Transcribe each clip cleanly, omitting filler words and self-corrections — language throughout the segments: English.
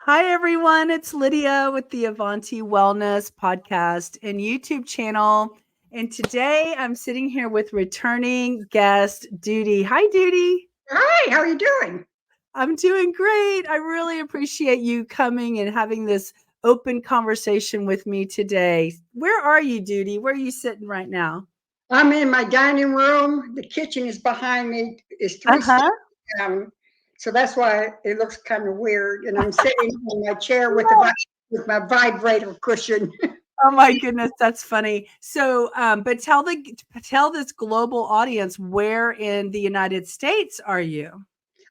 Hi, everyone. It's Lydia with the Avanti Wellness podcast and YouTube channel. And today I'm sitting here with returning guest, Doodie. Hi, Doodie. Hi, how are you doing? I'm doing great. I really appreciate you coming and having this open conversation with me today. Where are you, Doodie? Where are you sitting right now? I'm in my dining room. The kitchen is behind me. It's Uh three huh. steps down, so that's why it looks kind of weird. And I'm sitting in my chair with with my vibrator cushion. Oh my goodness, that's funny. So, but tell this global audience, where in the United States are you?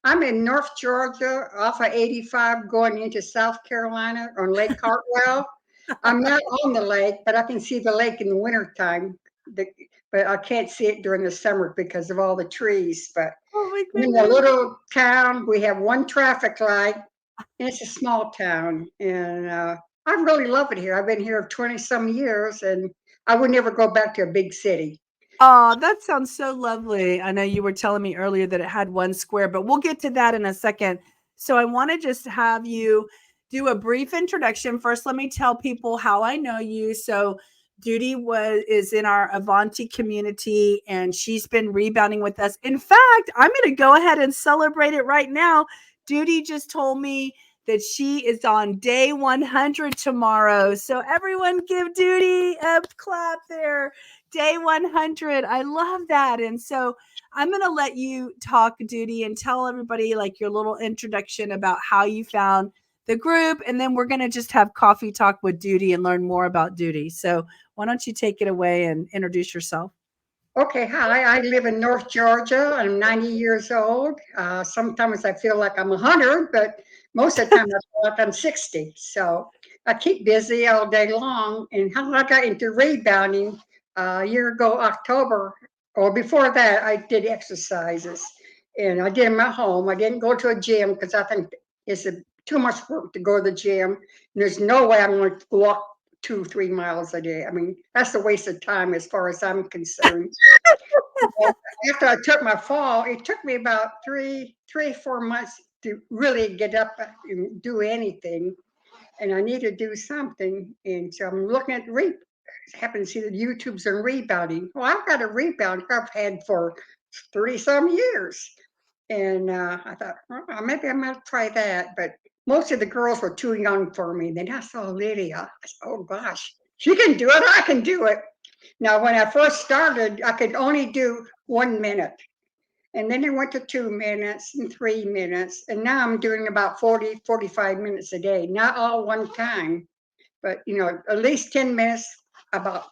I'm in North Georgia, off of 85, going into South Carolina on Lake Hartwell. I'm not on the lake, but I can see the lake in the wintertime. The, but I can't see it during the summer because of all the trees. But Oh my in a goodness. little town, we have one traffic light. It's a small town, and I really love it here. I've been here 20 some years, and I would never go back to a big city. Oh, that sounds so lovely. I know you were telling me earlier that it had one square, but we'll get to that in a second. So I want to just have you do a brief introduction. First, let me tell people how I know you. So Duty is in our Avanti community and she's been rebounding with us. In fact, I'm going to go ahead and celebrate it right now. Duty just told me that she is on day 100 tomorrow. So everyone give Duty a clap there. Day 100. I love that. And so I'm going to let you talk, Duty, and tell everybody like your little introduction about how you found the group. And then we're going to just have coffee talk with Duty and learn more about Duty. So why don't you take it away and introduce yourself? Okay, hi. I live in North Georgia. I'm 90 years old. Sometimes I feel like I'm 100, but most of the time I feel like I'm 60. So I keep busy all day long. And how I got into rebounding a year ago, October, or before that, I did exercises. And I did them at home. I didn't go to a gym because I think it's too much work to go to the gym. And there's no way I'm going to walk 2, 3 miles a day. I mean, that's a waste of time as far as I'm concerned. Well, after I took my fall, it took me about 4 months to really get up and do anything. And I need to do something. And so I'm looking at happen to see the YouTubes and rebounding. Well, I've got a rebound I've had for 30 some years. And I thought, well, maybe I might try that. But most of the girls were too young for me. Then I saw Lydia. I said, oh gosh, she can do it. I can do it. Now, when I first started, I could only do 1 minute. And then I went to 2 minutes and 3 minutes. And now I'm doing about 40, 45 minutes a day, not all one time, but, at least 10 minutes about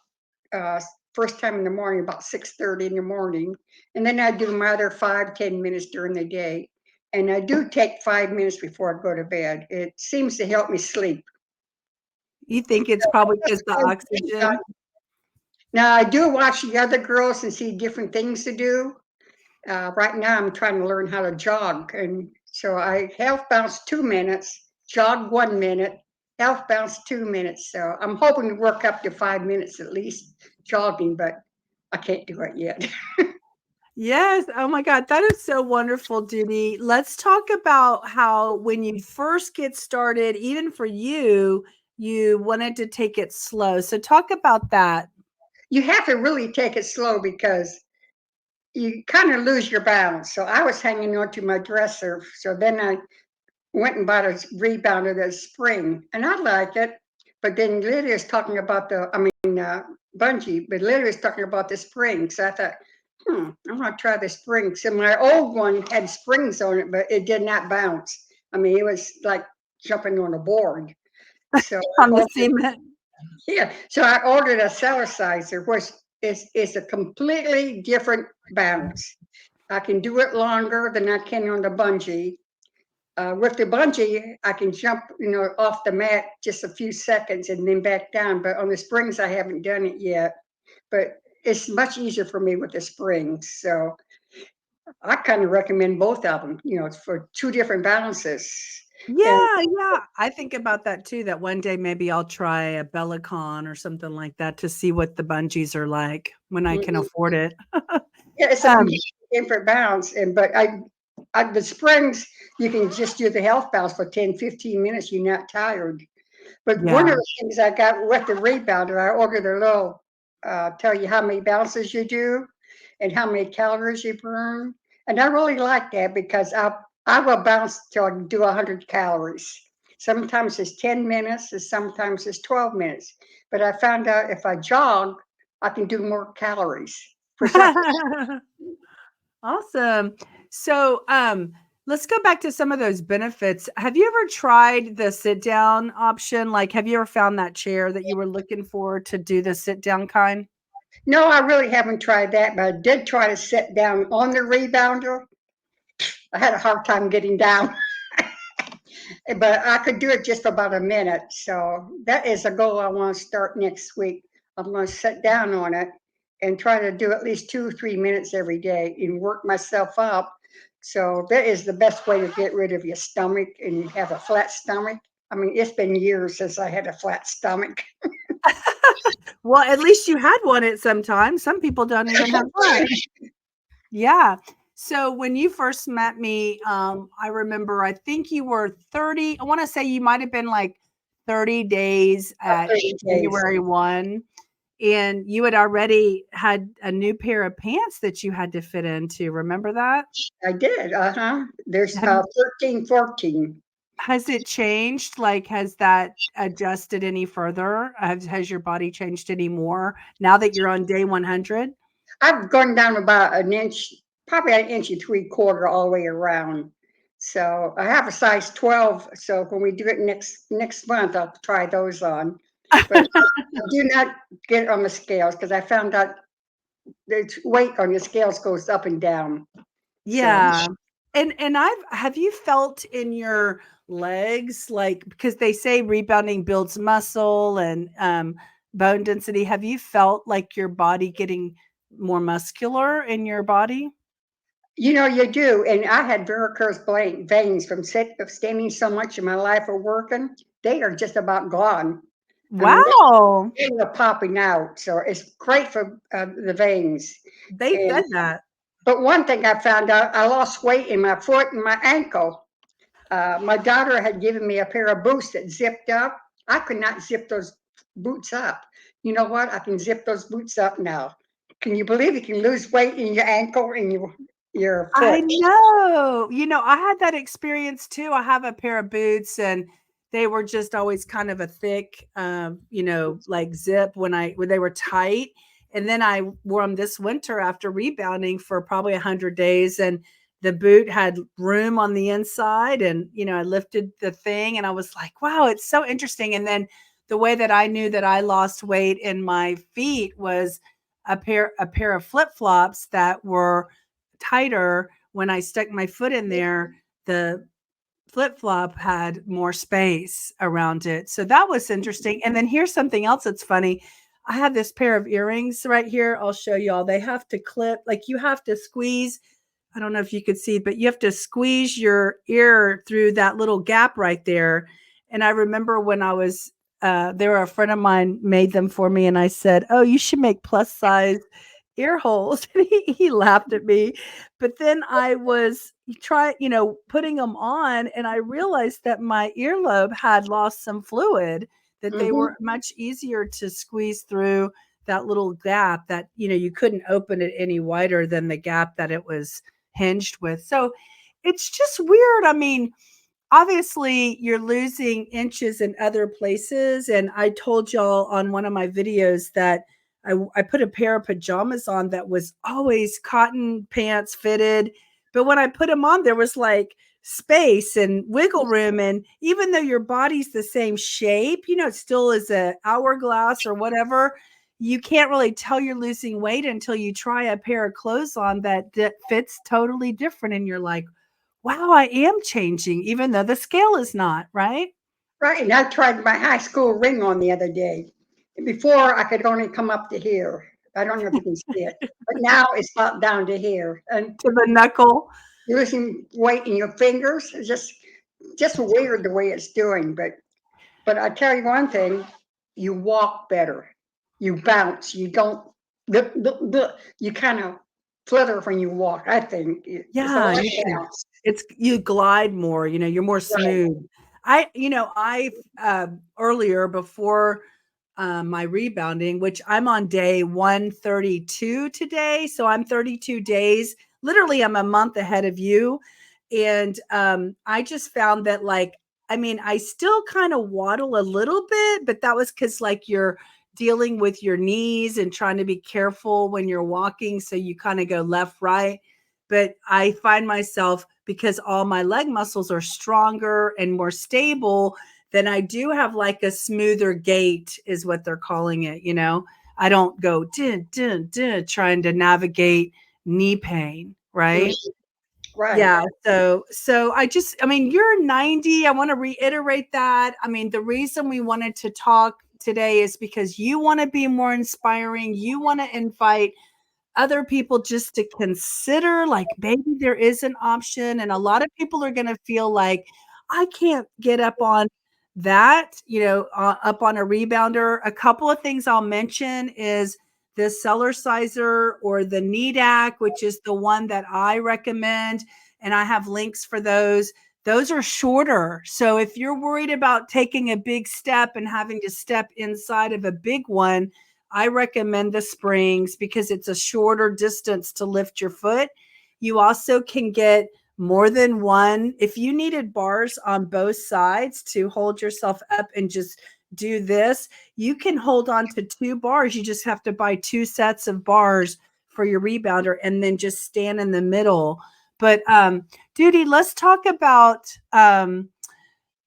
uh, first time in the morning, about 6:30 in the morning. And then I do my other 5, 10 minutes during the day. And I do take 5 minutes before I go to bed. It seems to help me sleep. You think it's probably because the oxygen? Now, I do watch the other girls and see different things to do. Right now, I'm trying to learn how to jog. And so I health bounce 2 minutes, jog 1 minute, health bounce 2 minutes. So I'm hoping to work up to 5 minutes at least jogging, but I can't do it yet. Yes. Oh my God. That is so wonderful, Duty. Let's talk about how when you first get started, even for you, you wanted to take it slow. So talk about that. You have to really take it slow because you kind of lose your balance. So I was hanging on to my dresser. So then I went and bought a rebounder this spring, and I like it. But then Lydia's talking about bungee, but Lydia's talking about the spring. So I thought, I'm going to try the spring. So my old one had springs on it, but it did not bounce. I mean, it was like jumping on a board. So I On the ordered, cement. yeah, so I ordered a Celsizer, which is a completely different bounce. I can do it longer than I can on the bungee. With the bungee, I can jump, off the mat just a few seconds and then back down. But on the springs, I haven't done it yet. But it's much easier for me with the springs. So I kind of recommend both of them, for two different balances. And Yeah, yeah. I think about that too, that one day maybe I'll try a Bellicon or something like that to see what the bungees are like when I can mhm, afford it. yeah, it's a Um, completely different balance. But I The springs, you can just do the health bounce for 10, 15 minutes. You're not tired. But one of Yeah. the things I got with the rebounder, I ordered a little, tell you how many bounces you do and how many calories you burn. And I really like that because I will bounce till I do 100 calories. Sometimes it's 10 minutes and sometimes it's 12 minutes. But I found out if I jog, I can do more calories. For some, Awesome. So, let's go back to some of those benefits. Have you ever tried the sit down option? Like, have you ever found that chair that you were looking for to do the sit down kind? no, I really haven't tried that, but I did try to sit down on the rebounder. I had a hard time getting down. But I could do it just for about a minute. So that is a goal I want to start next week. I'm going to sit down on it and try to do at least 2 or 3 minutes every day and work myself up. So that is the best way to get rid of your stomach and have a flat stomach. I mean, it's been years since I had a flat stomach. Well, at least you had one at some time. Some people don't even have that. Yeah. So when you first met me, I remember I think you were 30. I want to say you might have been like 30 days About at 30 days. January 1. And you had already had a new pair of pants that you had to fit into. Remember that? I did. Uh huh. There's Have 13, 14. Has it changed? Like, has that adjusted any further? Has your body changed any more now that you're on day 100? I've gone down about an inch, probably an inch and 3/4 all the way around. So I have a size 12. So when we do it next month, I'll try those on. But I do not get on the scales because I found out the weight on your scales goes up and down. So Yeah. And I've have you felt in your legs, like, because they say rebounding builds muscle and bone density. Have you felt like your body getting more muscular in your body? you do. And I had varicose veins from standing so much in my life or working. They are just about gone. I mean, Wow. they were popping out. So it's great for the veins. They And said that. but one thing I found out, I lost weight in my foot and my ankle. My daughter had given me a pair of boots that zipped up. I could not zip those boots up. You know what? I can zip those boots up now. Can you believe you can lose weight in your ankle and your I foot? know. I had that experience too. I have a pair of boots and they were just always kind of a thick, like zip when they were tight. And then I wore them this winter after rebounding for probably 100 days. And the boot had room on the inside. And, I lifted the thing and I was like, wow, it's so interesting. And then the way that I knew that I lost weight in my feet was a pair of flip flops that were tighter. When I stuck my foot in there, the flip flop had more space around it. So that was interesting. And then here's something else that's funny. I have this pair of earrings right here. I'll show y'all. They have to clip, like you have to squeeze. I don't know if you could see, but you have to squeeze your ear through that little gap right there. And I remember when I was there, a friend of mine made them for me, and I said, "Oh, you should make plus size ear holes." And he laughed at me. But then I was putting them on, and I realized that my earlobe had lost some fluid, that they Hmm. were much easier to squeeze through that little gap, that you couldn't open it any wider than the gap that it was hinged with. So it's just weird. I mean, obviously you're losing inches in other places. And I told y'all on one of my videos that I put a pair of pajamas on that was always cotton pants fitted. But when I put them on, there was like space and wiggle room. And even though your body's the same shape, it still is a hourglass or whatever. You can't really tell you're losing weight until you try a pair of clothes on that fits totally different. And you're like, wow, I am changing, even though the scale is not, right? Right. And I tried my high school ring on the other day. Before I could only come up to here. I don't know if you can see it, but now it's about down to here. And To the knuckle. you're losing weight in your fingers. It's just weird the way it's doing. But I tell you one thing, you walk better. You bounce. You don't you kind of flutter when you walk, I think. It's a Yeah, lot you can bounce. It's you glide more, you're more Right. smooth. I earlier before my rebounding, which I'm on day 132 today. So I'm 32 days. Literally, I'm a month ahead of you. And I just found that, like, I mean, I still kind of waddle a little bit, but that was because, like, you're dealing with your knees and trying to be careful when you're walking. So you kind of go left, right. But I find myself, because all my leg muscles are stronger and more stable, then I do have like a smoother gait, is what they're calling it. I don't go dun, dun, dun, trying to navigate knee pain, Mhm. right? Right. Yeah. So I mean, you're 90. I want to reiterate that. I mean, the reason we wanted to talk today is because you want to be more inspiring. You want to invite other people just to consider, like, maybe there is an option. And a lot of people are going to feel like, I can't get up on that, up on a rebounder. A couple of things I'll mention is the seller sizer or the Needak, which is the one that I recommend. And I have links for those. Those are shorter. So if you're worried about taking a big step and having to step inside of a big one, I recommend the springs because it's a shorter distance to lift your foot. You also can get more than one. If you needed bars on both sides to hold yourself up and just do this, you can hold on to two bars. You just have to buy two sets of bars for your rebounder and then just stand in the middle. But Doodie, let's talk about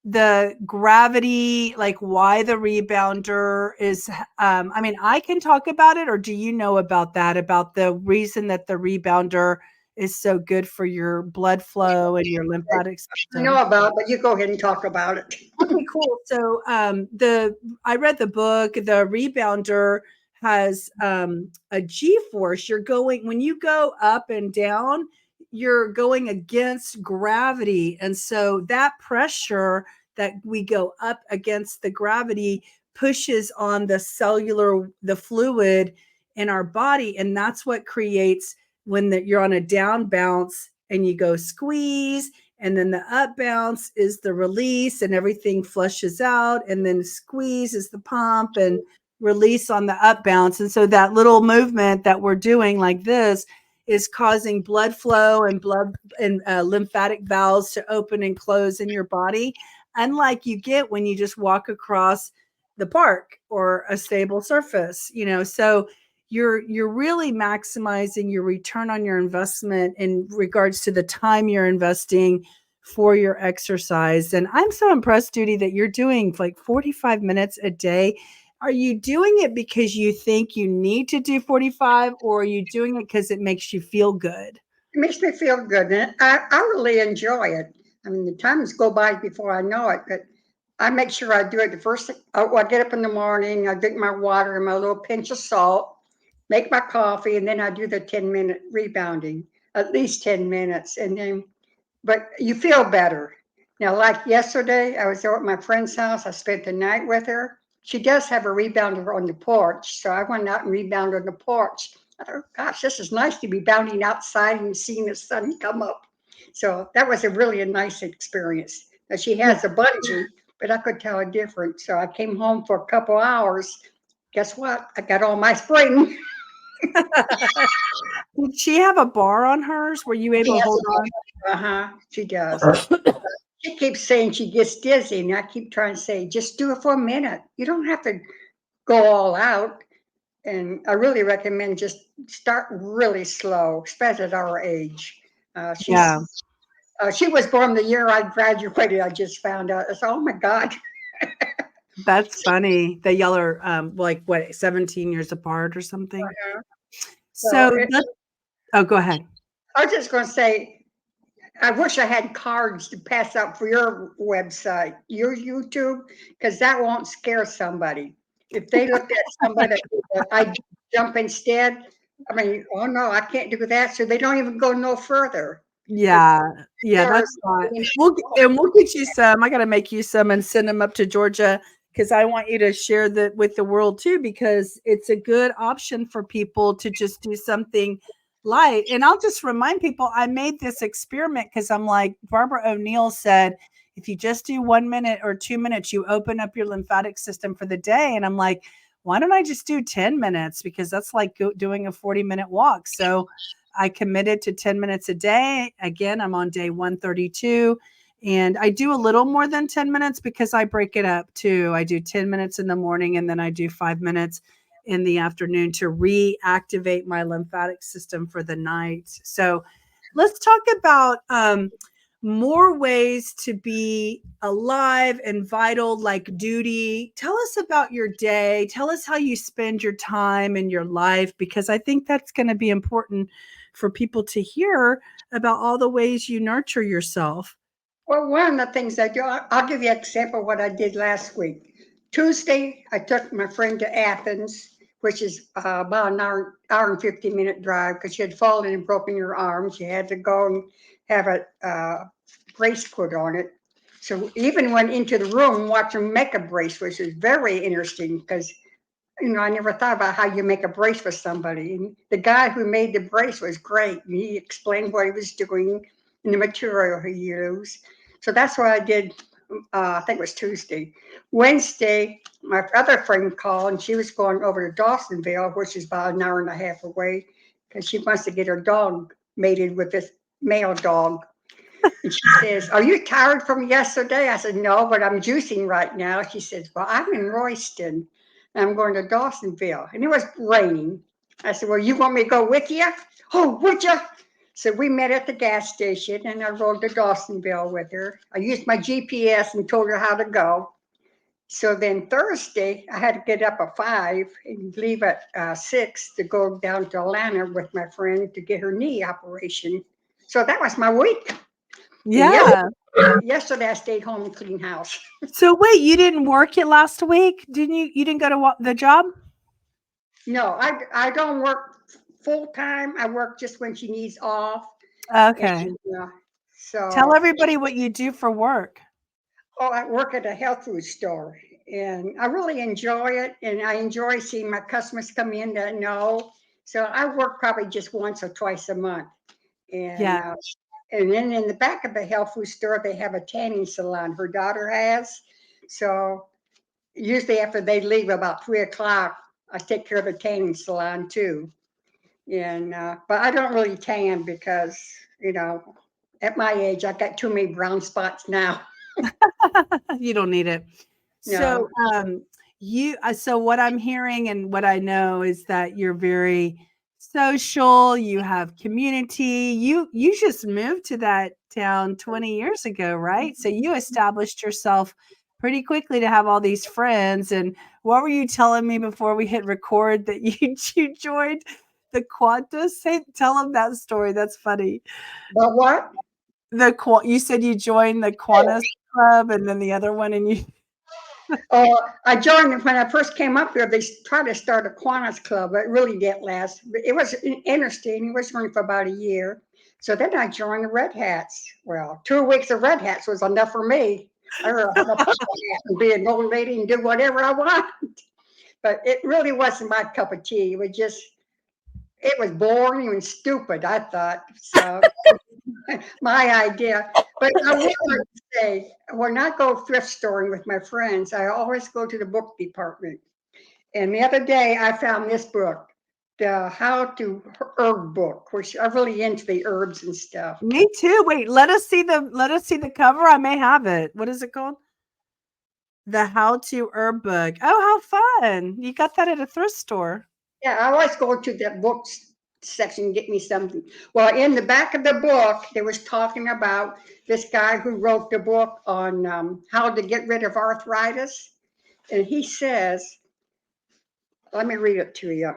the gravity, like why the rebounder is. I mean, I can talk about it, or do you know about that, about the reason that the rebounder is so good for your blood flow and your lymphatic I know system? about it, but you go ahead and talk about it. Okay, cool. So the I read the book. The rebounder has a G force. You're going, when you go up and down, you're going against gravity. And so that pressure that we go up against the gravity pushes on the fluid in our body. And that's what creates when you're on a down bounce and you go squeeze, and then the up bounce is the release and everything flushes out, and then squeeze is the pump and release on the up bounce. And so that little movement that we're doing like this is causing blood flow and blood and lymphatic valves to open and close in your body, unlike you get when you just walk across the park or a stable surface. So you're really maximizing your return on your investment in regards to the time you're investing for your exercise. And I'm so impressed, Doodie, that you're doing like 45 minutes a day. Are you doing it because you think you need to do 45, or are you doing it because it makes you feel good? It makes me feel good, and I really enjoy it. I mean, the times go by before I know it, but I make sure I do it the first thing. I get up in the morning, I drink my water and my little pinch of salt, make my coffee, and then I do the 10-minute rebounding, at least 10 minutes. And then, but you feel better. Now, like yesterday, I was over at my friend's house. I spent the night with her. She does have a rebounder on the porch. So I went out and rebounded on the porch. I thought, gosh, this is nice to be bounding outside and seeing the sun come up. So that was a nice experience. Now, she Yeah. has a bungee, but I could tell a difference. So I came home for a couple hours. Guess what? I got on my spring. Did she have a bar on hers? Were you She able to has hold a, she does. on? She keeps saying she gets dizzy, and I keep trying to say, just do it for a minute. You don't have to go all out. And I really recommend just start really slow, especially at our age. Yeah. She was born the year I graduated. I just found out. I said, oh my God. That's funny. The y'all are like what, 17 years apart or something. So So oh, go ahead. I was just going to say, I wish I had cards to pass out for your website, your YouTube, because that won't scare somebody. If they looked at somebody that I jump instead, I mean, oh no, I can't do that. So they don't even go no further. But Yeah. Yeah, that's there's, not. We'll get you some. I got to make you some and send them up to Georgia, because I want you to share that with the world too, because it's a good option for people to just do something light. And I'll just remind people, I made this experiment because I'm like, Barbara O'Neill said, if you just do 1 minute or 2 minutes, you open up your lymphatic system for the day. And I'm like, why don't I just do 10 minutes? Because that's like doing a 40-minute walk. So I committed to 10 minutes a day. Again, I'm on day 132. And I do a little more than 10 minutes because I break it up too. I do 10 minutes in the morning and then I do 5 minutes in the afternoon to reactivate my lymphatic system for the night. So let's talk about more ways to be alive and vital, like Doodie. Tell us about your day. Tell us how you spend your time in your life, because I think that's going to be important for people to hear about all the ways you nurture yourself. Well, one of the things I do, I'll give you an example of what I did last week. Tuesday, I took my friend to Athens, which is about an hour and 50-minute drive, because she had fallen and broken her arm. She had to go and have a brace put on it. So even went into the room, watched her make a brace, which was very interesting because, I never thought about how you make a brace for somebody. And the guy who made the brace was great. And he explained what he was doing and the material he used. So that's what I did. I think it was Tuesday. Wednesday, my other friend called and she was going over to Dawsonville, which is about an hour and a half away, because she wants to get her dog mated with this male dog. And she says, "Are you tired from yesterday?" I said, "No, but I'm juicing right now." She says, "Well, I'm in Royston and I'm going to Dawsonville." And it was raining. I said, "Well, you want me to go with you?" "Oh, would you?" So we met at the gas station and I rode to Dawsonville with her. I used my GPS and told her how to go. So then Thursday, I had to get up at 5 and leave at 6 to go down to Atlanta with my friend to get her knee operation. So that was my week. And Yeah. yesterday I stayed home and cleaned house. So wait, you didn't work it last week? Didn't you? You didn't go to the job? No, I don't work full time. I work just when she needs off. Okay. And Tell so, everybody what you do for work. I work at a health food store and I really enjoy it. And I enjoy seeing my customers come in that know. So I work probably just once or twice a month. And, Yeah. uh, and then in the back of the health food store, they have a tanning salon her daughter has. So usually after they leave about 3 o'clock, I take care of the tanning salon too. And but I don't really tan because at my age I got too many brown spots now. You don't need it. So, No, so what I'm hearing and what I know is that you're very social, you have community. You just moved to that town 20 years ago, right? So you established yourself pretty quickly to have all these friends. And what were you telling me before we hit record that you joined the Qantas? Tell them that story. That's funny. but what? You said you joined the Qantas club and then the other one and you Oh, I joined when I first came up here. They tried to start a Kiwanis club, but it really didn't last. It was interesting. It was running for about a year. So then I joined the Red Hats. Well, 2 weeks of Red Hats was enough for me. I rather have a purple hat and be an old lady and do whatever I want. But it really wasn't my cup of tea. It was boring and stupid, I thought. So my idea. But I would like to say, when I go thrift storing with my friends, I always go to the book department. And the other day I found this book, the How to Herb book, which I'm really into the herbs and stuff. Me too. Wait, let us see the cover. I may have it. What is it called? The How to Herb Book. Oh, how fun. You got that at a thrift store. Yeah, I always go to the books section and get me something. Well, in the back of the book, they was talking about this guy who wrote the book on how to get rid of arthritis. And he says, let me read it to you.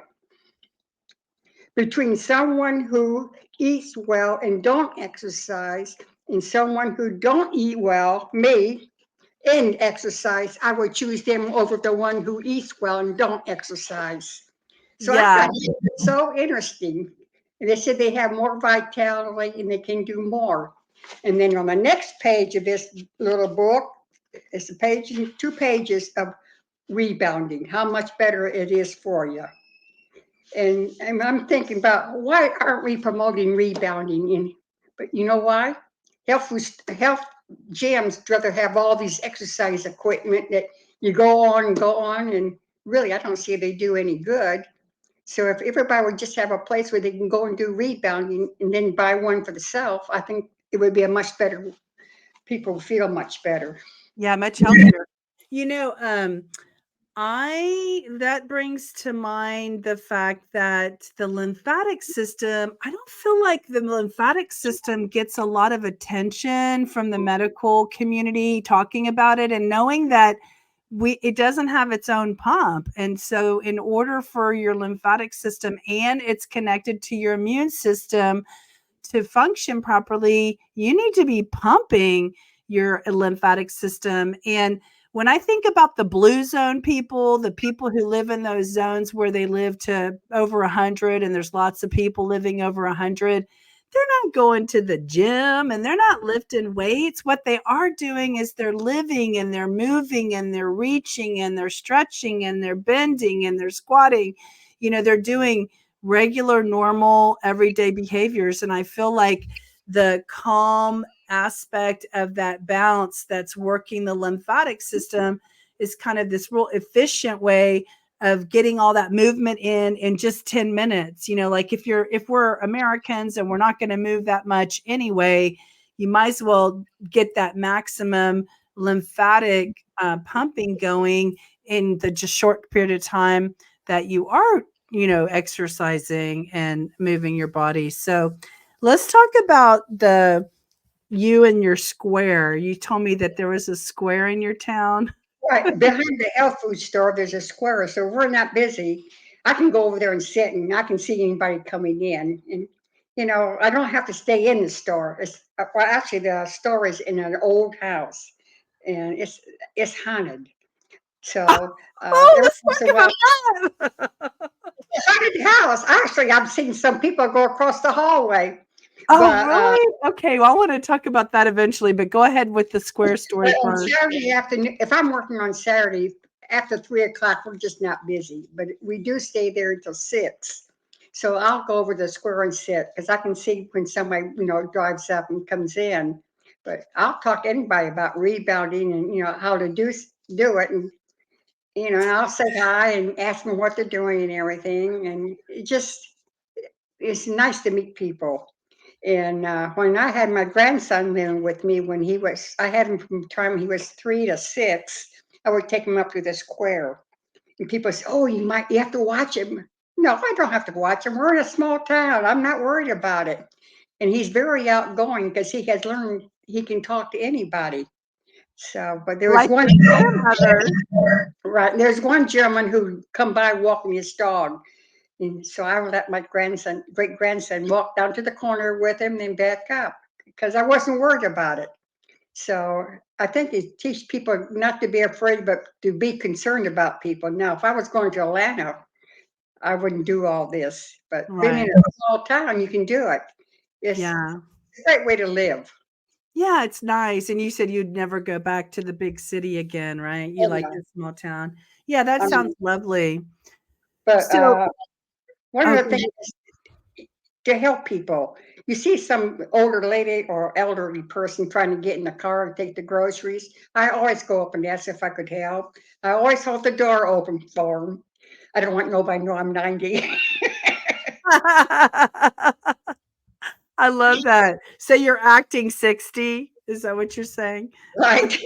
Between someone who eats well and don't exercise and someone who don't eat well, me, and exercise, I would choose them over the one who eats well and don't exercise. So I Yeah. thought it was so interesting. And they said they have more vitality and they can do more. And then on the next page of this little book, it's 2 pages of rebounding, how much better it is for you. And I'm thinking about why aren't we promoting rebounding in? But you know why? Health gyms rather have all these exercise equipment that you go on, and really I don't see they do any good. So if everybody would just have a place where they can go and do rebounding and then buy one for themselves, I think it would be a much better. People feel much better. Yeah, much healthier. You know, I that brings to mind the fact that the lymphatic system, I don't feel like the lymphatic system gets a lot of attention from the medical community talking about it and knowing that it doesn't have its own pump. And so in order for your lymphatic system, and it's connected to your immune system, to function properly, you need to be pumping your lymphatic system. And when I think about the blue zone people, the people who live in those zones where they live to over 100, and there's lots of people living over 100, they're not going to the gym and they're not lifting weights. What they are doing is they're living and they're moving and they're reaching and they're stretching and they're bending and they're squatting. They're doing regular, normal, everyday behaviors. And I feel like the calm aspect of that bounce that's working the lymphatic system is kind of this real efficient way of getting all that movement in just 10 minutes. Like if we're Americans and we're not going to move that much anyway, you might as well get that maximum lymphatic pumping going in the just short period of time that you are exercising and moving your body. So let's talk about you and your square. You told me that there was a square in your town. Right behind the health food store, there's a square, so we're not busy. I can go over there and sit, and I can see anybody coming in, and I don't have to stay in the store. Well, actually, the store is in an old house, and it's haunted. So Oh, every let's once in talk a while, about that. it's a haunted house. Actually, I've seen some people go across the hallway, Oh, but really? Okay, well, I want to talk about that eventually, but go ahead with the square story but on first. Saturday afternoon, if I'm working on Saturday after 3 o'clock, we're just not busy. But we do stay there until 6. So I'll go over to the square and sit because I can see when somebody, drives up and comes in. But I'll talk to anybody about rebounding and how to do it, and and I'll say hi and ask them what they're doing and everything. And it's nice to meet people. And when I had my grandson living with me, I had him from the time he was 3 to 6. I would take him up to the square, and people say, "Oh, you have to watch him." No, I don't have to watch him. We're in a small town. I'm not worried about it. And he's very outgoing because he has learned he can talk to anybody. So, but there was Like one, your grandmother. right? There's one gentleman who come by walking his dog, and so I let my great grandson, walk down to the corner with him, then back up because I wasn't worried about it. So I think it teach people not to be afraid, but to be concerned about people. Now, if I was going to Atlanta, I wouldn't do all this. But being in Right. a small town, you can do it. It's Yeah. a great way to live. Yeah, it's nice. And you said you'd never go back to the big city again, right? You Oh, like yeah. the small town. Yeah, that I mean, sounds lovely. but So, one oh, of the things to help people. You see some older lady or elderly person trying to get in the car and take the groceries. I always go up and ask if I could help. I always hold the door open for them. I don't want nobody to know I'm 90. I love that. So you're acting 60? Is that what you're saying? Right,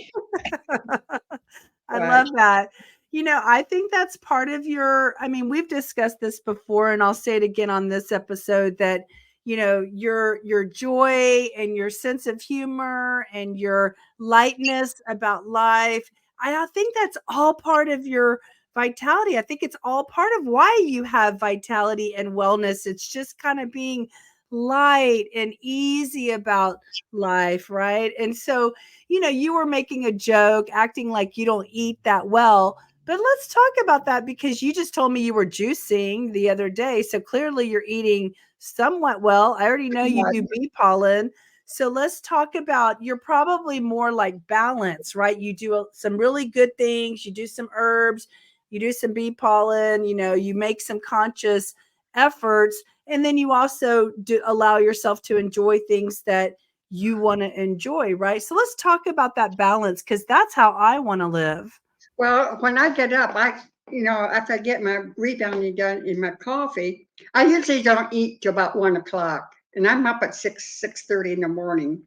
I right. love that. I think that's part of I mean, we've discussed this before and I'll say it again on this episode that, your joy and your sense of humor and your lightness about life, I think that's all part of your vitality. I think it's all part of why you have vitality and wellness. It's just kind of being light and easy about life, right? And so, you were making a joke, acting like you don't eat that well. But let's talk about that because you just told me you were juicing the other day. So clearly you're eating somewhat well. I already know you Right. do bee pollen. So let's talk about you're probably more like balance, right? You do some really good things, you do some herbs, you do some bee pollen, you make some conscious efforts. And then you also do allow yourself to enjoy things that you want to enjoy, right? So let's talk about that balance, because that's how I want to live. Well, when I get up, after I get my rebounding done in my coffee, I usually don't eat till about 1 o'clock, and I'm up at 6:30 in the morning.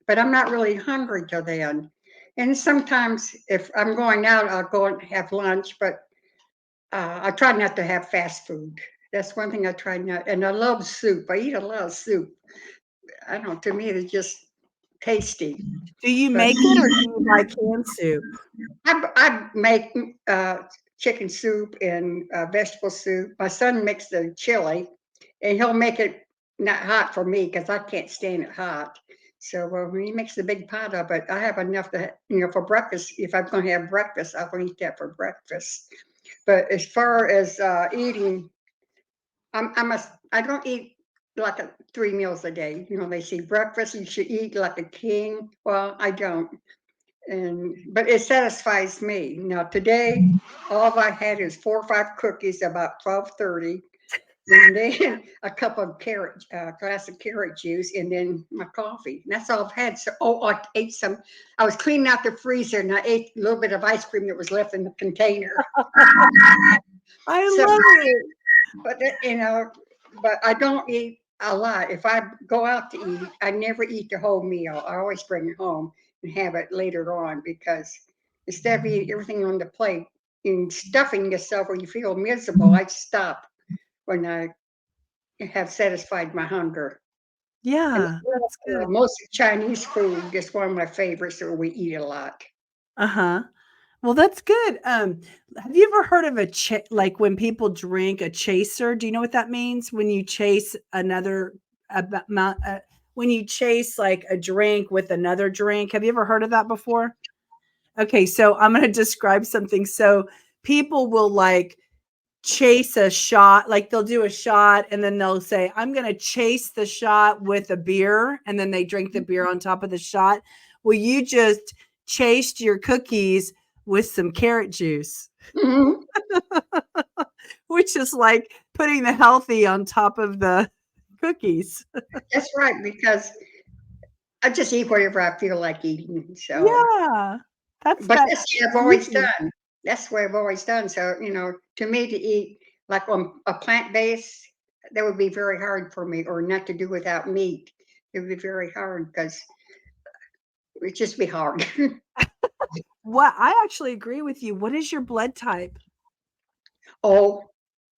But I'm not really hungry till then. And sometimes if I'm going out, I'll go and have lunch, but I try not to have fast food. That's one thing I try not. And I love soup. I eat a lot of soup. I don't know. To me, it's just tasty. Do you But make it, or do you buy canned soup? I make chicken soup and vegetable soup. My son makes the chili, and he'll make it not hot for me because I can't stand it hot. So when he makes a big pot of it, I have enough to, for breakfast. If I'm going to have breakfast, I'll eat that for breakfast. But as far as eating, I don't eat like 3 meals a day. They say breakfast you should eat like a king. Well, I don't. But it satisfies me. Now today, all I had is 4 or 5 cookies about 12:30, and then a cup of glass of carrot juice, and then my coffee. And that's all I've had. So, I ate some. I was cleaning out the freezer, and I ate a little bit of ice cream that was left in the container. I So, love it. but I don't eat a lot. If I go out to eat, I never eat the whole meal. I always bring it home and have it later on, because instead of eating everything on the plate and stuffing yourself where you feel miserable, I stop when I have satisfied my hunger. And Yeah, that's good. most Chinese food is one of my favorites, so we eat a lot. Uh-huh. Well, that's good. Have you ever heard of like when people drink a chaser? Do you know what that means? When you chase another amount, when you chase like a drink with another drink. Have you ever heard of that before? Okay, so I'm going to describe something. So people will like chase a shot, like they'll do a shot and then they'll say, I'm going to chase the shot with a beer. And then they drink the beer on top of the shot. Well, you just chased your cookies with some carrot juice, Mhm. which is like putting the healthy on top of the cookies. That's right, because I just eat whatever I feel like eating. So Yeah, that's but that that's what I've always easy. done. That's what I've always done. So, to me to eat like on a plant base, that would be very hard for me, or not to do without meat. It would be very hard because it'd just be hard. What I actually agree with you. What is your blood type? Oh,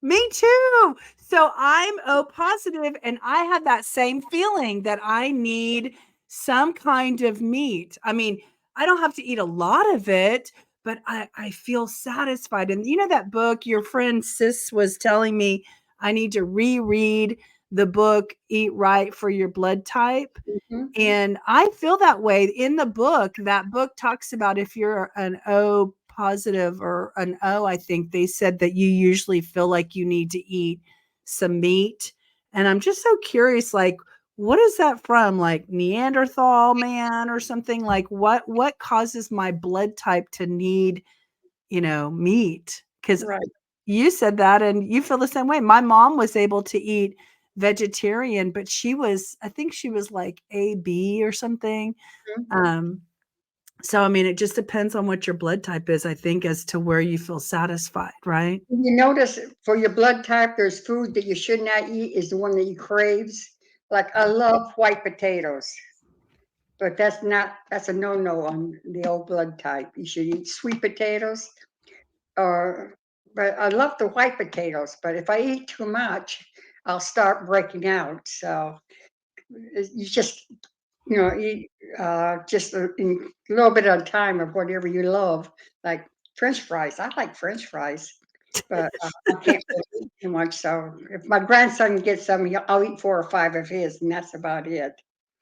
Me too. So I'm O positive, and I had that same feeling that I need some kind of meat. I mean, I don't have to eat a lot of it, but I feel satisfied. And you know that book your friend Sis was telling me I need to reread the book Eat Right for Your Blood Type. mhm, And I feel that way in the book. That book talks about if you're an O positive or an O, I think they said that you usually feel like you need to eat some meat. And I'm just so curious, like, what is that from? Like Neanderthal man or something? Like what causes my blood type to need, meat? Because right. you said that and you feel the same way. My mom was able to eat vegetarian, but I think she was like AB or something. Mhm. Um, so I mean, it just depends on what your blood type is, I think, as to where you feel satisfied, right? You notice for your blood type, there's food that you should not eat is the one that you craves. Like I love white potatoes, but that's a no-no on the old blood type. You should eat sweet potatoes. Or, but I love the white potatoes. But if I eat too much, I'll start breaking out. So you just eat just a little bit at a time of whatever you love, like French fries. I like French fries, but I can't really eat too much. So if my grandson gets some, I'll eat 4 or 5 of his, and that's about it.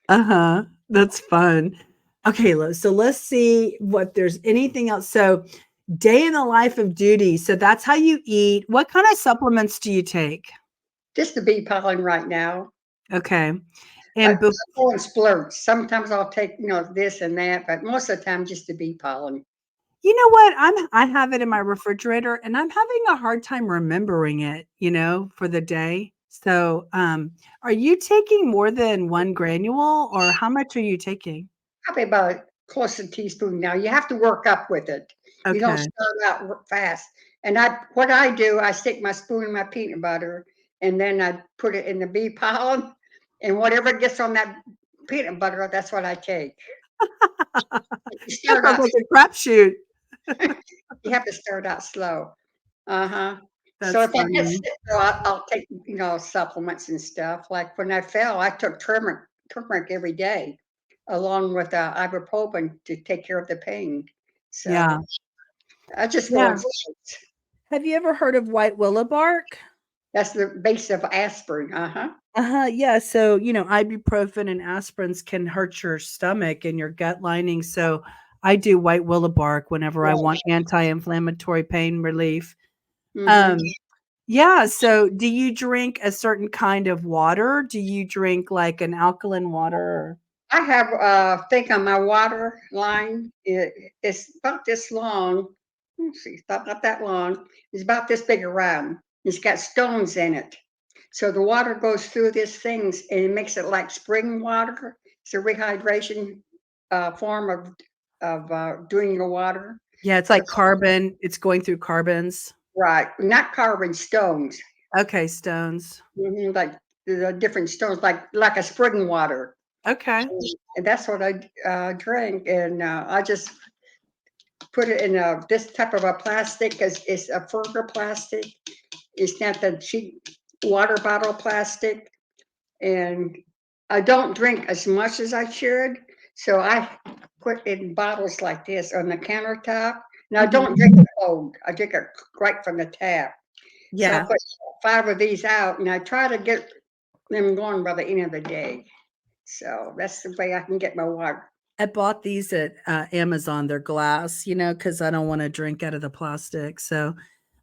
Uh-huh. That's fun. Okay, so let's see what there's anything else. So, day in the life of Doodie. So that's how you eat. What kind of supplements do you take? Just the bee pollen right now. Okay. I And go in splurts. Sometimes I'll take this and that, but most of the time just the bee pollen. You know what? I have it in my refrigerator and I'm having a hard time remembering it, for the day. So, are you taking more than one granule or how much are you taking? Probably about close to a teaspoon now. You have to work up with it. You don't Okay. start out fast. And what I do, I stick my spoon in my peanut butter, and then I put it in the bee pollen, and whatever gets on that peanut butter, that's what I take. You That start sounds out, like a crapshoot. you have to start out slow. Uh-huh. So That's if I get funny. sick, though, I'll take, supplements and stuff. Like when I fell, I took turmeric every day, along with ibuprofen to take care of the pain. Yeah. So I just go Yeah. in spurts. Have you ever heard of white willow bark? That's the base of aspirin. Uh-huh. Uh-huh, yeah, so, ibuprofen and aspirins can hurt your stomach and your gut lining, so I do white willow bark whenever I want Right. anti-inflammatory pain relief. Mm-hmm. Um, yeah, so do you drink a certain kind of water? Do you drink, like, an alkaline water or I have thing on my water line. It's about this long. Let's see, it's not that long. It's about this big around. It's got stones in it. So the water goes through these things and it makes it like spring water. It's a rehydration form of doing your water. Yeah, it's So like carbon it's going through carbons. right, not carbon stones. Okay, stones. Like the different stones, like a spring water. Okay. And that's what I drink, and I just put it in this type of a plastic because it's a further plastic. It's not the cheap water bottle plastic, and I don't drink as much as I should. So I put in bottles like this on the countertop. Now I don't Mhm. drink it cold. I drink it right from the tap. So I Yeah. put 5 of these out, and I try to get them going by the end of the day. So that's the way I can get my water. I bought these at, Amazon, they're glass, because I don't wanna drink out of the plastic, so,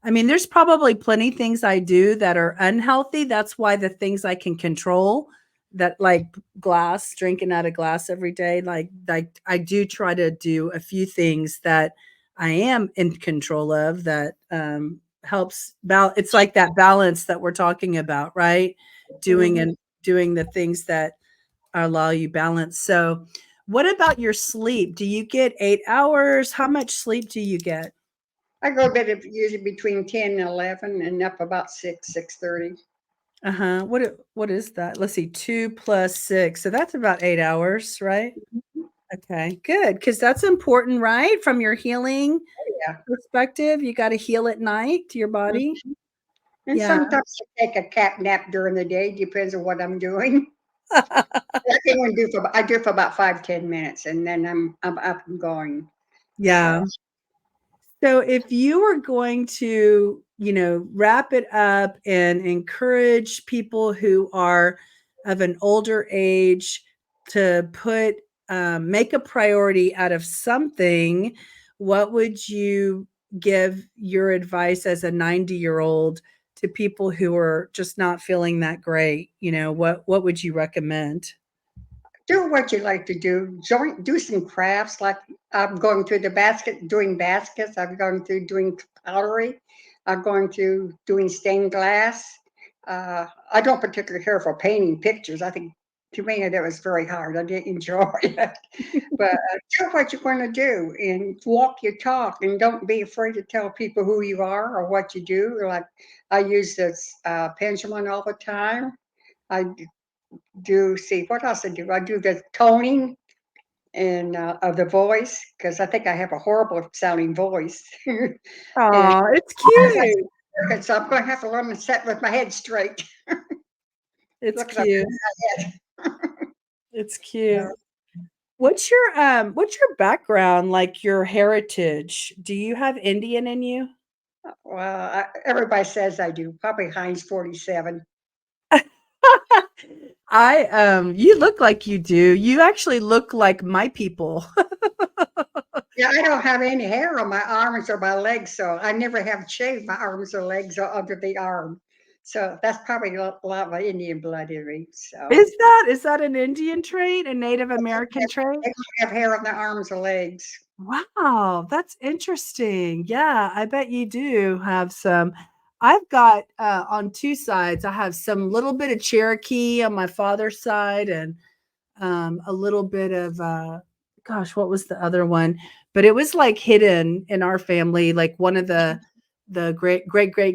I mean, there's probably plenty things I do that are unhealthy, that's why the things I can control that like glass, drinking out of glass every day, like, I do try to do a few things that I am in control of that, helps it's like that balance that we're talking about, right? Doing Mhm. and doing the things that allow you balance. So, what about your sleep? Do you get 8 hours? How much sleep do you get? I go to bed usually between 10 and 11 and up about 6:30. Uh-huh. What is that? Let's see, 2 plus 6. So that's about 8 hours, right? Okay, good. Because that's important, right? From your healing Yeah. perspective, you gotta heal at night to your Mhm. body. And Yeah. sometimes I take a cat nap during the day, depends on what I'm doing. I do it for about 5-10 minutes and then I'm up and going. So Yeah. So if you were going to, wrap it up and encourage people who are of an older age to make a priority out of something, what would you give your advice as a 90-year-old to people who are just not feeling that great? What would you recommend? do what you like to do. Do some crafts. Like I'm going through doing baskets. I'm going through doing pottery. I'm going through doing stained glass. I don't particularly care for painting pictures. I think to me that was very hard. I didn't enjoy it. But do what you're going to do and walk your talk and don't be afraid to tell people who you are or what you do. Like I use this pendulum all the time. I see what else I do. I do the toning and of the voice because I think I have a horrible sounding voice. And Oh, it's cute. so I'm going to have to learn to sit with my head straight. It's Look at cute. my head. It's cute. What's your background, like your heritage? Do you have Indian in you? Well, everybody says I do. Probably Heinz 47. You look like you do. You actually look like my people. Yeah, I don't have any hair on my arms or my legs, so I never have shaved my arms or legs or under the arm. So that's probably a lot of Indian blood in me. So Is that an Indian trait, a Native American trait? they don't have hair on their arms or legs. Wow, that's interesting. Yeah, I bet you do have some. I've got on two sides, I have some little bit of Cherokee on my father's side and a little bit of gosh, what was the other one? But it was like hidden in our family. Like one of the great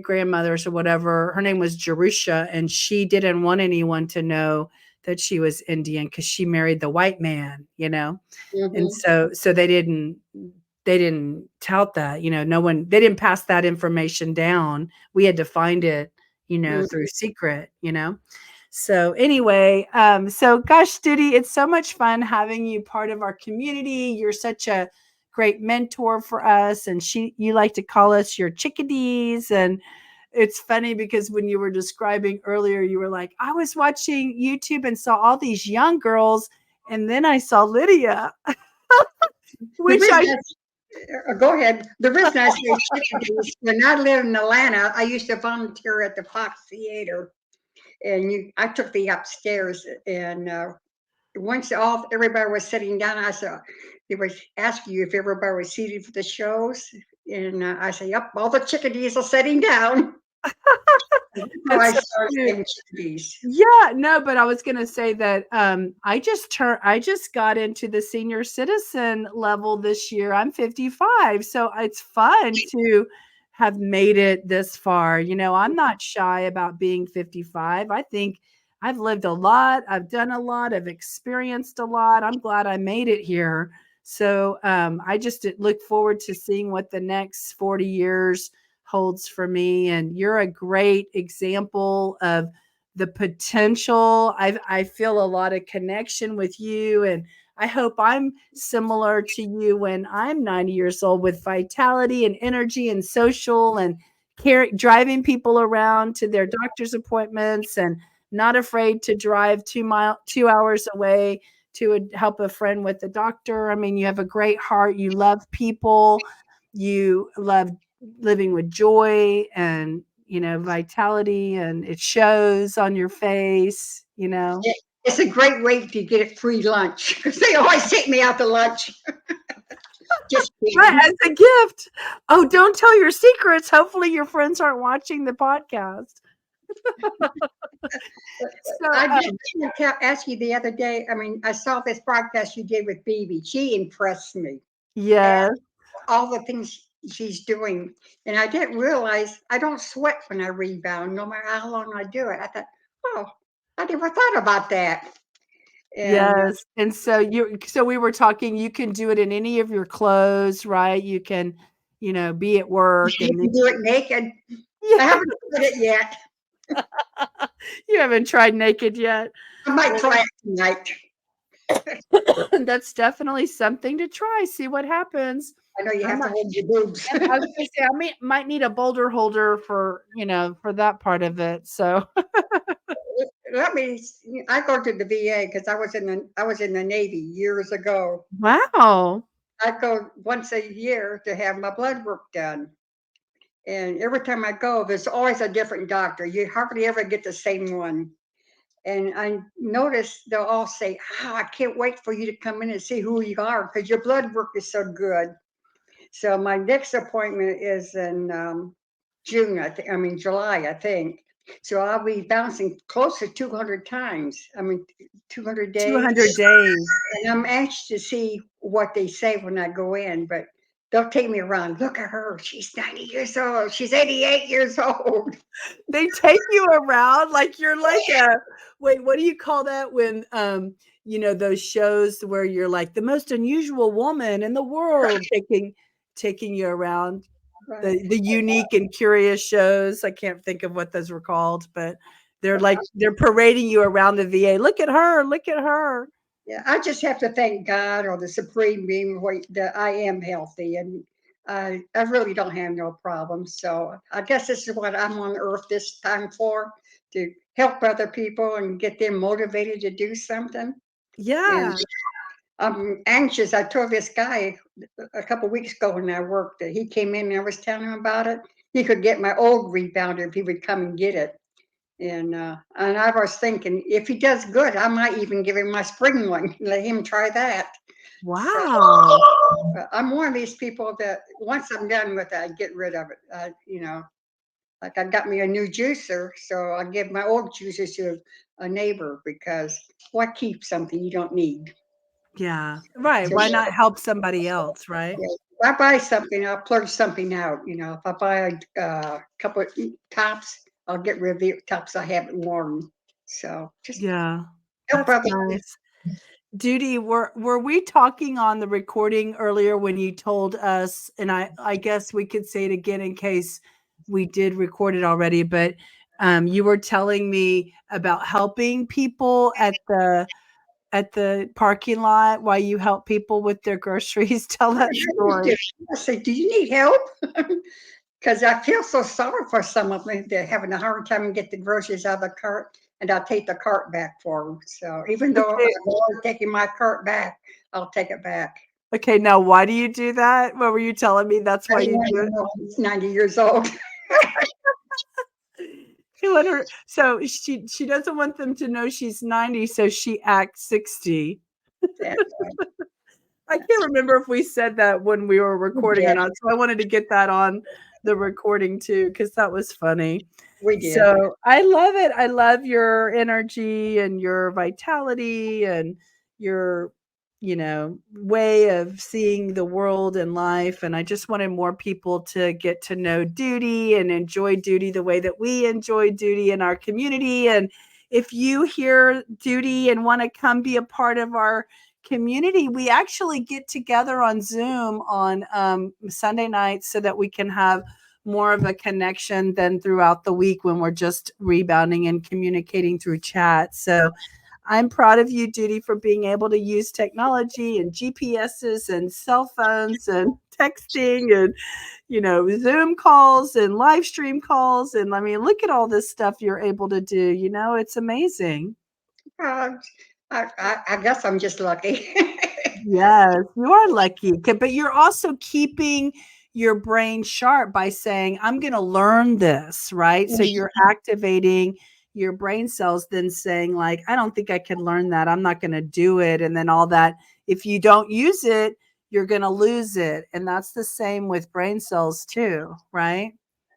grandmothers or whatever, her name was Jerusha, and she didn't want anyone to know that she was Indian because she married the white man, you know. And Hmm. so they didn't tout that, you know, no one they didn't pass that information down. We had to find it, you know, through secret, you know. So anyway, so gosh, Doodie, it's so much fun having you part of our community. You're such a great mentor for us, and you like to call us your chickadees. And it's funny because when you were describing earlier, you were like, I was watching YouTube and saw all these young girls, and then I saw Lydia, The which reason I go ahead. The reason I say chickadees, when I lived in Atlanta, I used to volunteer at the Fox Theater, and I took the upstairs, and once everybody was sitting down, I said they were asking you if everybody was seated for the shows, and I said, "Yep, all the chickadees are sitting down." So I that's so started cute. saying chickadees. Yeah, no, but I was gonna say that I just got into the senior citizen level this year. I'm 55, so it's fun to have made it this far. You know, I'm not shy about being 55. I think I've lived a lot, I've done a lot, I've experienced a lot. I'm glad I made it here. So I just look forward to seeing what the next 40 years holds for me. And you're a great example of the potential. I feel a lot of connection with you, and I hope I'm similar to you when I'm 90 years old with vitality and energy and social and driving people around to their doctor's appointments and not afraid to drive 2 hours away to help a friend with the doctor. I mean, you have a great heart. You love people. You love living with joy and, you know, vitality, and it shows on your face, you know. Yeah, it's a great way to get a free lunch because they always take me out to lunch. Just Right, kidding. as a gift. Oh, don't tell your secrets. Hopefully your friends aren't watching the podcast. So, I did ask you the other day. I mean, I saw this broadcast you did with BB. She impressed me. And yes. all the things she's doing. And I didn't realize I don't sweat when I rebound, no matter how long I do it. I thought, oh, I never thought about that. And Yes. And so we were talking, you can do it in any of your clothes, right? You can, you know, be at work you and can do it naked. I yeah, haven't tried it yet. you haven't tried naked yet. I might Well, try it tonight. that's definitely something to try. See what happens. I know you I have to might, hold your boobs. I was gonna say might need a boulder holder for, you know, for that part of it. So Let me. I go to the VA because I was in the Navy years ago. wow. I go once a year to have my blood work done. And every time I go, there's always a different doctor. You hardly ever get the same one. And I notice they'll all say, "Oh, I can't wait for you to come in and see who you are because your blood work is so good." So my next appointment is in June. I mean July, I think. So I'll be bouncing close to 200 times. I mean, 200 days. 200 days. And I'm anxious to see what they say when I go in, but they'll take me around. Look at her. She's 90 years old. She's 88 years old. They take you around like you're like a wait, what do you call that when you know those shows where you're like the most unusual woman in the world taking you around Right. the unique and curious shows. I can't think of what those were called, but they're parading you around the VA. Look at her, look at her. Yeah, I just have to thank God or the Supreme Being that I am healthy and I really don't have no problems. So I guess this is what I'm on earth this time for to help other people and get them motivated to do something. And Yeah. I'm anxious. I told this guy a couple weeks ago when I worked that he came in and I was telling him about it. He could get my old rebounder if he would come and get it. And I was thinking if he does good, I might even give him my spring one, let him try that. Wow. But I'm one of these people that once I'm done with it, I get rid of it. Like I got me a new juicer, so I give my old juicer to a neighbor because why keep something you don't need? Yeah. Right. So, Why not help somebody else, right? yeah, if I buy something, I'll plug something out. If I buy a couple of tops, I'll get rid of the tops I haven't worn. So just Yeah. help That's other people. nice. Duty, were we talking on the recording earlier when you told us, and I guess we could say it again in case we did record it already, but you were telling me about helping people at the parking lot while you help people with their groceries. Tell that story. I say, do you need help? Because I feel so sorry for some of them. They're having a hard time to get the groceries out of the cart, and I'll take the cart back for them. So even though Okay. I'm always taking my cart back, I'll take it back. Okay, now why do you do that? What were you telling me? That's I why don't you want do to it? know he's 90 years old. She let her so she doesn't want them to know she's 90, so she acts 60. That's I can't remember if we said that when we were we recording or did. not, so I wanted to get that on the recording too, because that was funny. We did. So, I love it. I love your energy and your vitality and your, way of seeing the world and life, and I just wanted more people to get to know duty and enjoy duty the way that we enjoy duty in our community, and if you hear duty and wanna come be a part of our community, we actually get together on Zoom on Sunday nights so that we can have more of a connection than throughout the week when we're just rebounding and communicating through chat. So I'm proud of you, Duty, for being able to use technology and GPSs and cell phones and texting and Zoom calls and live stream calls. And I mean, look at all this stuff you're able to do. It's amazing. Uh, I guess I'm just lucky. Yes, you are lucky, but you're also keeping your brain sharp by saying, "I'm gonna learn this," right? So you're activating your brain cells, then saying like, "I don't think I can learn that. I'm not gonna do it." And then all that. If you don't use it, you're gonna lose it. And that's the same with brain cells too, right?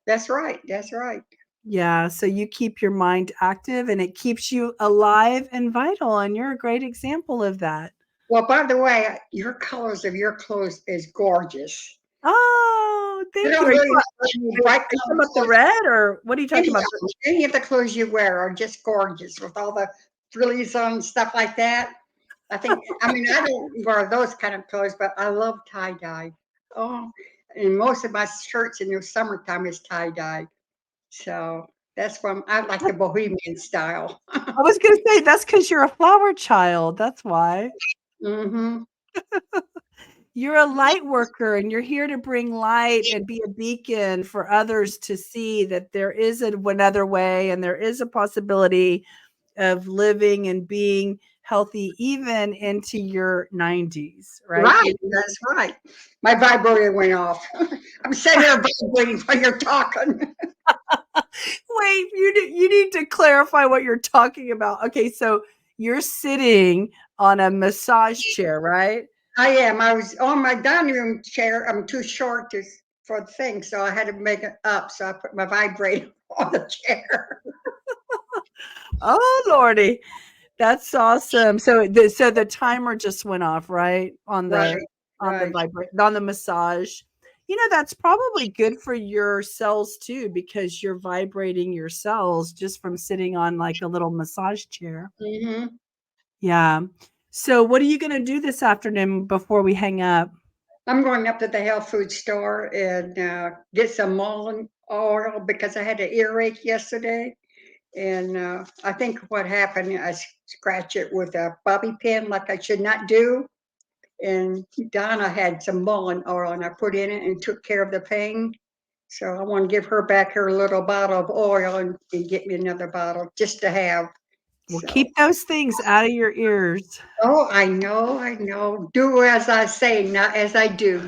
That's right. That's right. Yeah, so you keep your mind active and it keeps you alive and vital, and you're a great example of that. Well, by the way, your colors of your clothes is gorgeous. Oh, I thank you. don't really like any Are bright you talking colors. about the red or what are you talking Any about? any of the clothes you wear are just gorgeous with all the frillies on stuff like that. I mean, I don't wear those kind of clothes, but I love tie dye. Oh, and most of my shirts in the summertime is tie dye. So that's why I like the bohemian style. I was gonna say that's because 'cause you're a flower child, that's why. Hmm. You're a light worker, and you're here to bring light and be a beacon for others to see that there is another way, and there is a possibility of living and being healthy even into your 90s, right, Right, Judy? that's right. My vibrator went off. I'm sitting there vibrating while you're talking. Wait, you need to clarify what you're talking about. Okay, so you're sitting on a massage chair, right? I am. I was on my dining room chair. I'm too short for the thing, so I had to make it up. So I put my vibrator on the chair. Oh lordy, that's awesome. So the timer just went off, right? Right, On the right. vibrate on the massage. That's probably good for your cells too because you're vibrating your cells just from sitting on like a little massage chair. Hmm. Yeah. So what are you going to do this afternoon before we hang up? I'm going up to the health food store and get some mullein oil because I had an earache yesterday. And I think what happened, I scratched it with a bobby pin like I should not do. And Donna had some mullein oil and I put in it and took care of the pain. So I want to give her back her little bottle of oil and get me another bottle just to have. Well, So, keep those things out of your ears. oh, I know, I know. Do as I say, not as I do.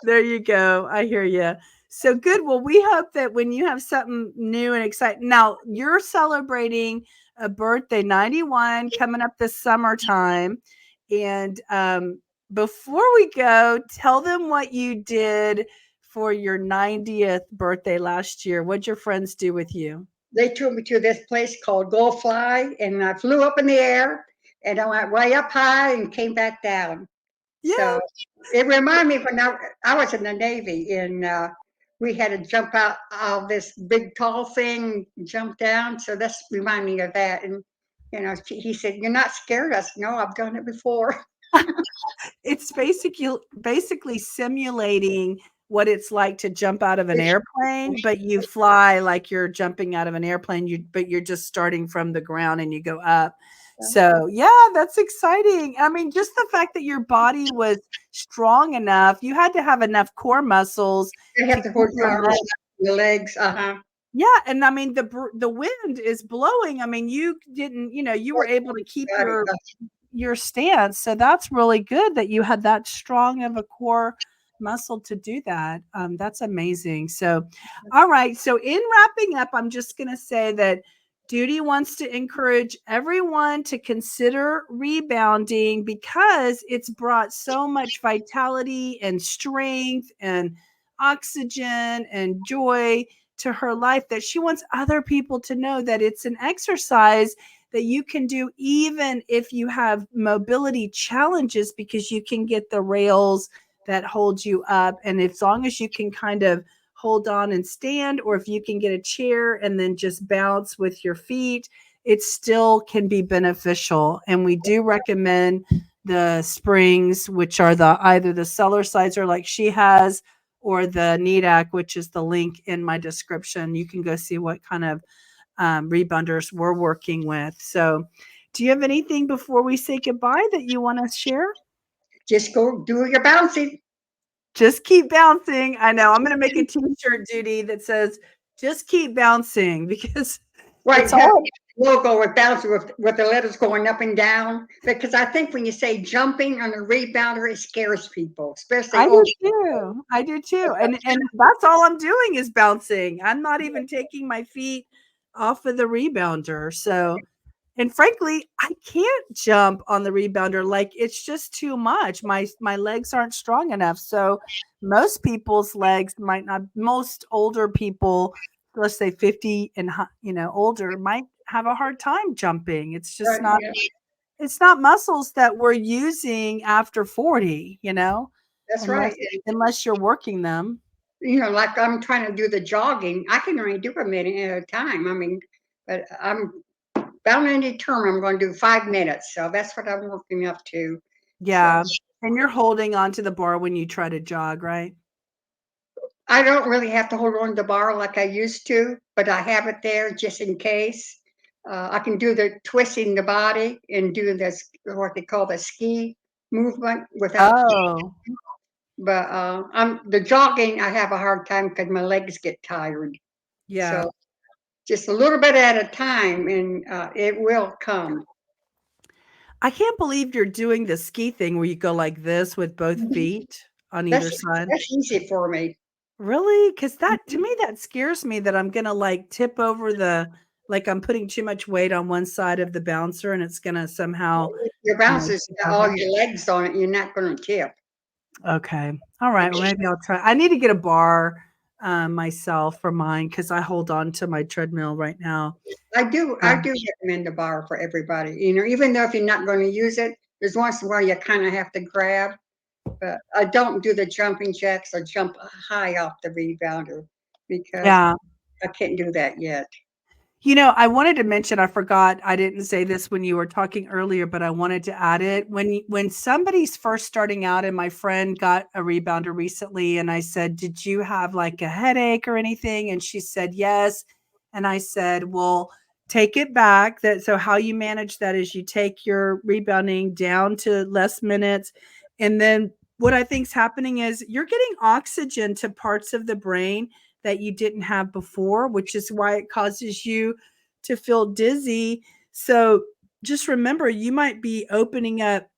There you go. I hear you. So good. Well, we hope that when you have something new and exciting, now you're celebrating a birthday, 91, coming up this summertime. And before we go, tell them what you did for your 90th birthday last year. What'd your friends do with you? They took me to this place called Go Fly, and I flew up in the air, and I went way up high and came back down. Yeah. So it reminded me when I was in the Navy, and we had to jump out of this big tall thing, jump down. So that's reminding me of that. And he said, "You're not scared?" I said, "No, I've done it before." It's basically simulating what it's like to jump out of an airplane, but you fly like you're jumping out of an airplane, but you're just starting from the ground and you go up. So, yeah, that's exciting. I mean, just the fact that your body was strong enough, you had to have enough core muscles I to have to keep hold your legs. the legs. Yeah, and I mean the wind is blowing. I mean, you didn't, you were able to keep your stance. So that's really good that you had that strong of a core muscle to do that. That's amazing. So, all right. So, in wrapping up, I'm just going to say that Doodie wants to encourage everyone to consider rebounding because it's brought so much vitality and strength and oxygen and joy to her life that she wants other people to know that it's an exercise that you can do even if you have mobility challenges because you can get the rails that hold you up. And as long as you can kind of hold on and stand, or if you can get a chair and then just bounce with your feet, it still can be beneficial. And we do recommend the springs, which are either the cellar sizer like she has, or the Needak, which is the link in my description. You can go see what kind of rebounders we're working with. So, do you have anything before we say goodbye that you want to share? Just go do your bouncing. Just keep bouncing. I know. I'm going to make a t-shirt, Judy, that says just keep bouncing because Right, it's have all. logo with bouncing with the letters going up and down. Because I think when you say jumping on a rebounder, it scares people, especially I do old people. too. I do too. And that's all I'm doing is bouncing. I'm not even taking my feet off of the rebounder. So, and frankly, I can't jump on the rebounder. Like it's just too much. My legs aren't strong enough. So most people's legs might not. Most older people, let's say 50 and older, might have a hard time jumping. It's just Right, not. yeah, It's not muscles that we're using after 40. that's right. Unless you're working them. Like I'm trying to do the jogging. I can only do a minute at a time. I mean, but I'm bound and determined I'm going to do 5 minutes. So that's what I'm working up to. So Yeah, and you're holding onto the bar when you try to jog, right? I don't really have to hold on to the bar like I used to, but I have it there just in case. I can do the twisting the body and do this what they call the ski movement without. Oh, But I'm the jogging. I have a hard time because my legs get tired. yeah. So just a little bit at a time, and it will come. I can't believe you're doing the ski thing where you go like this with both feet on either That's side. that's easy for me. Really? Because that to me that scares me that I'm gonna like tip over like I'm putting too much weight on one side of the bouncer and it's gonna somehow, Your bounces tip got over. all your legs on it. You're not going to tip. Okay. All right. Well, maybe I'll try. I need to get a bar myself for mine because I hold on to my treadmill right now. I do recommend the bar for everybody. Even though if you're not going to use it, there's once in a while you kind of have to grab. But I don't do the jumping jacks or jump high off the rebounder because Yeah. I can't do that yet. I wanted to mention, I forgot, I didn't say this when you were talking earlier, but I wanted to add it. When somebody's first starting out and my friend got a rebounder recently and I said, "Did you have like a headache or anything?" And she said, "Yes." And I said, "Well, take it back. So how you manage that is you take your rebounding down to less minutes. And then what I think's happening is you're getting oxygen to parts of the brain that you didn't have before, which is why it causes you to feel dizzy. So just remember, you might be opening up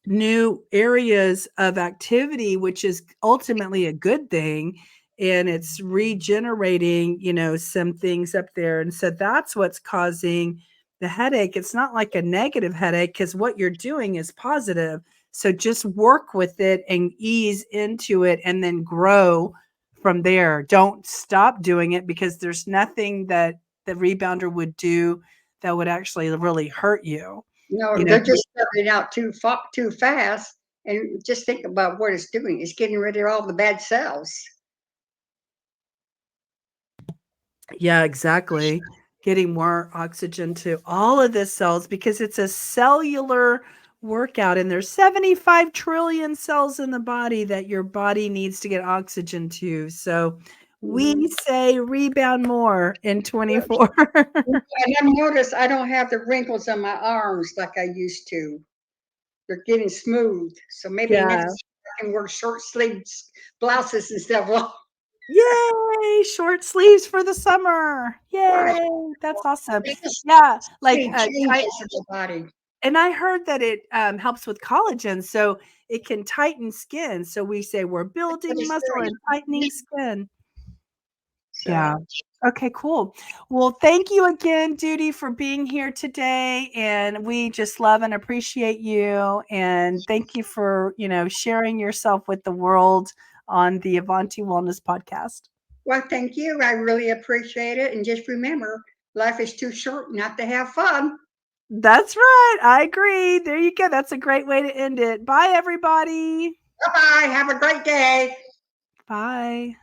new areas of activity, which is ultimately a good thing. And it's regenerating, some things up there. And so that's what's causing the headache, it's not like a negative headache because what you're doing is positive. So just work with it and ease into it and then grow from there. Don't stop doing it because there's nothing that the rebounder would do that would actually really hurt you. No, You know, they're just starting out too fast. And just think about what it's doing. It's getting rid of all the bad cells. yeah, exactly. Getting more oxygen to all of the cells because it's a cellular workout and there's 75 trillion cells in the body that your body needs to get oxygen to. So Mhm. we say rebound more in 24. And I've noticed I don't have the wrinkles on my arms like I used to. They're getting smooth. So maybe next Yeah. year I can wear short sleeves blouses instead of long. Yay! Short sleeves for the summer. Right. Yay! That's awesome. It just Yeah, like tight. changes in the body. And I heard that it helps with collagen, so it can tighten skin. So we say we're That's what building it's muscle doing. and tightening skin. Yeah. So, Okay, cool. Well, thank you again, Doodie, for being here today. And we just love and appreciate you. And thank you for, sharing yourself with the world on the Avanti Wellness podcast. well, thank you. I really appreciate it. And just remember, life is too short not to have fun. That's right. I agree. There you go. That's a great way to end it. Bye, everybody. Bye bye. Have a great day. Bye.